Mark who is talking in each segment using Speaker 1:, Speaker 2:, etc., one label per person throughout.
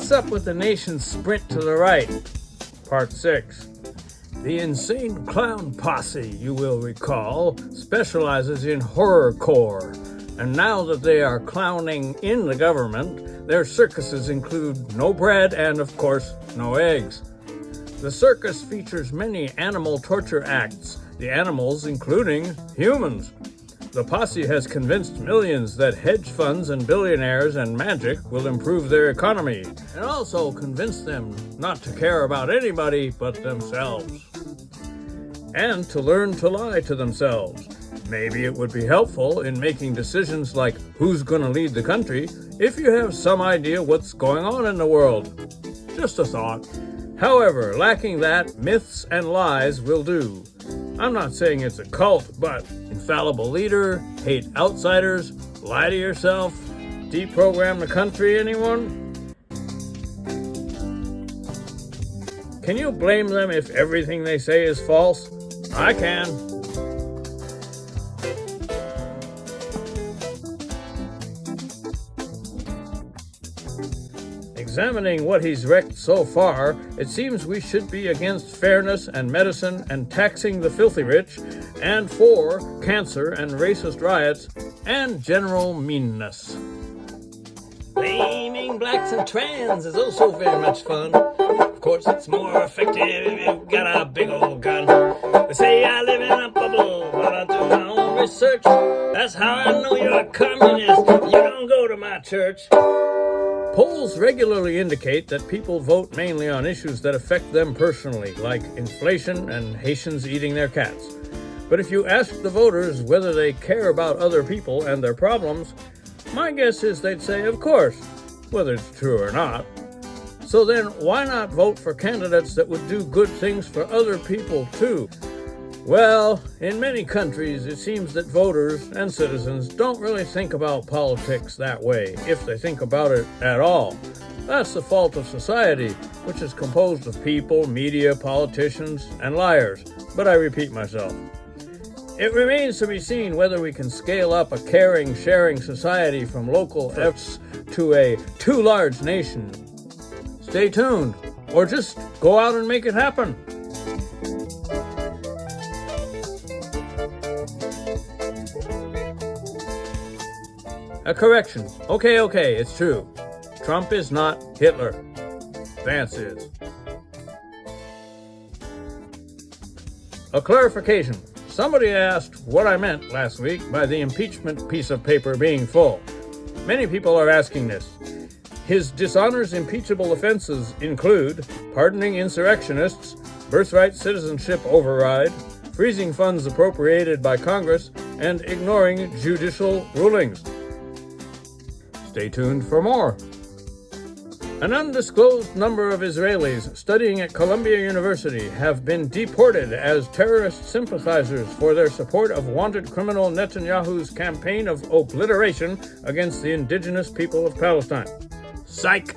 Speaker 1: What's up with the nation's sprint to the right? Part 6. The insane clown posse, you will recall, specializes in horrorcore, and now that they are clowning in the government, their circuses include no bread and, of course, no eggs. The circus features many animal torture acts, the animals including humans. The posse has convinced millions that hedge funds and billionaires and magic will improve their economy, and also convinced them not to care about anybody but themselves. And to learn to lie to themselves. Maybe it would be helpful in making decisions like who's going to lead the country if you have some idea what's going on in the world. Just a thought. However, lacking that, myths and lies will do. I'm not saying it's a cult, but infallible leader, hate outsiders, lie to yourself, deprogram the country, anyone? Can you blame them if everything they say is false? I can. Examining what he's wrecked so far, it seems we should be against fairness and medicine and taxing the filthy rich, and for cancer and racist riots and general meanness. Blaming blacks and trans is also very much fun. Of course, it's more effective if you've got a big old gun. They say I live in a bubble, but I do my own research. That's how I know you're a communist. You don't go to my church. Polls regularly indicate that people vote mainly on issues that affect them personally, like inflation and Haitians eating their cats. But if you ask the voters whether they care about other people and their problems, my guess is they'd say, of course, whether it's true or not. So then why not vote for candidates that would do good things for other people too? Well, in many countries, it seems that voters and citizens don't really think about politics that way, if they think about it at all. That's the fault of society, which is composed of people, media, politicians, and liars. But I repeat myself. It remains to be seen whether we can scale up a caring, sharing society from local efforts to a too large nation. Stay tuned, or just go out and make it happen. A correction. Okay, it's true. Trump is not Hitler. Vance is. A clarification. Somebody asked what I meant last week by the impeachment piece of paper being full. Many people are asking this. His dishonors impeachable offenses include pardoning insurrectionists, birthright citizenship override, freezing funds appropriated by Congress, and ignoring judicial rulings. Stay tuned for more. An undisclosed number of Israelis studying at Columbia University have been deported as terrorist sympathizers for their support of wanted criminal Netanyahu's campaign of obliteration against the indigenous people of Palestine. Psych!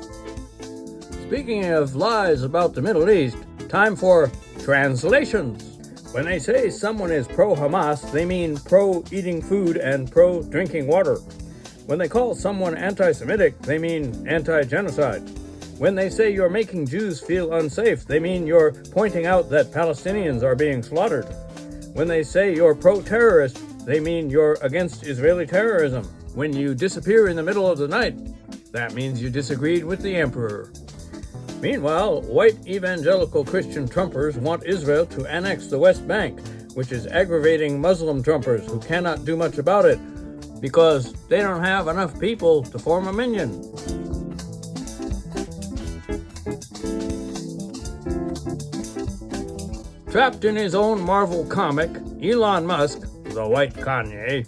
Speaker 1: Speaking of lies about the Middle East, time for translations. When they say someone is pro-Hamas, they mean pro-eating food and pro-drinking water. When they call someone anti-Semitic, they mean anti-genocide. When they say you're making Jews feel unsafe, they mean you're pointing out that Palestinians are being slaughtered. When they say you're pro-terrorist, they mean you're against Israeli terrorism. When you disappear in the middle of the night, that means you disagreed with the emperor. Meanwhile, white evangelical Christian Trumpers want Israel to annex the West Bank, which is aggravating Muslim Trumpers who cannot do much about it, because they don't have enough people to form a minion. Trapped in his own Marvel comic, Elon Musk, the white Kanye,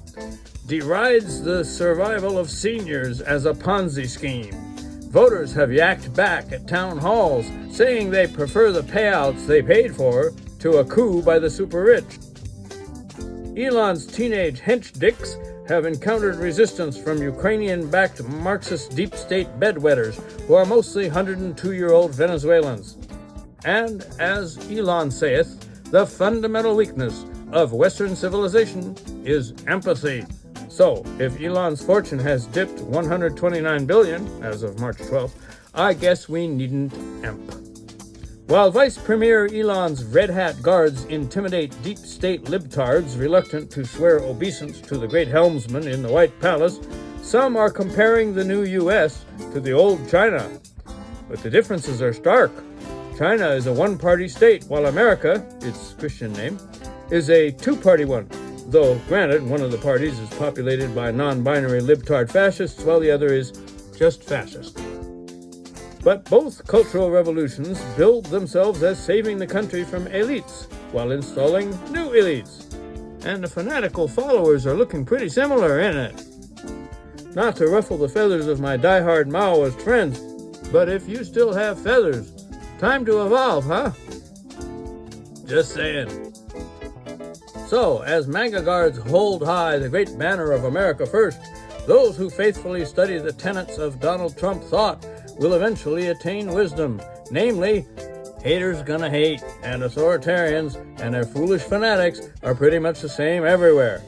Speaker 1: derides the survival of seniors as a Ponzi scheme. Voters have yacked back at town halls, saying they prefer the payouts they paid for to a coup by the super rich. Elon's teenage hench dicks have encountered resistance from Ukrainian-backed Marxist deep state bedwetters who are mostly 102-year-old Venezuelans. And, as Elon saith, the fundamental weakness of Western civilization is empathy. So, if Elon's fortune has dipped $129 billion, as of March 12th, I guess we needn't emp. While Vice Premier Elon's red hat guards intimidate deep state libtards reluctant to swear obeisance to the great helmsman in the White Palace, some are comparing the new U.S. to the old China. But the differences are stark. China is a one-party state, while America, its Christian name, is a two-party one. Though, granted, one of the parties is populated by non-binary libtard fascists, while the other is just fascist. But both cultural revolutions billed themselves as saving the country from elites, while installing new elites. And the fanatical followers are looking pretty similar, isn't it? Not to ruffle the feathers of my die-hard Maoist friends, but if you still have feathers, time to evolve, huh? Just saying. So, as MAGA guards hold high the great banner of America first, those who faithfully study the tenets of Donald Trump thought will eventually attain wisdom, namely, haters gonna hate, and authoritarians and their foolish fanatics are pretty much the same everywhere.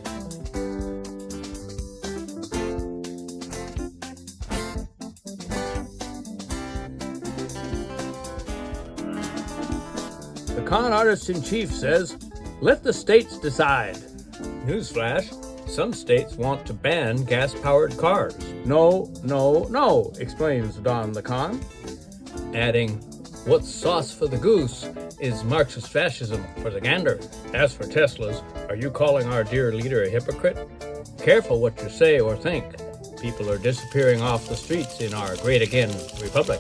Speaker 1: The con artist-in-chief says, let the states decide. Newsflash, some states want to ban gas-powered cars. No, no, no, explains Don the Con, adding, what's sauce for the goose is Marxist fascism for the gander. As for Teslas, are you calling our dear leader a hypocrite? Careful what you say or think. People are disappearing off the streets in our great again republic.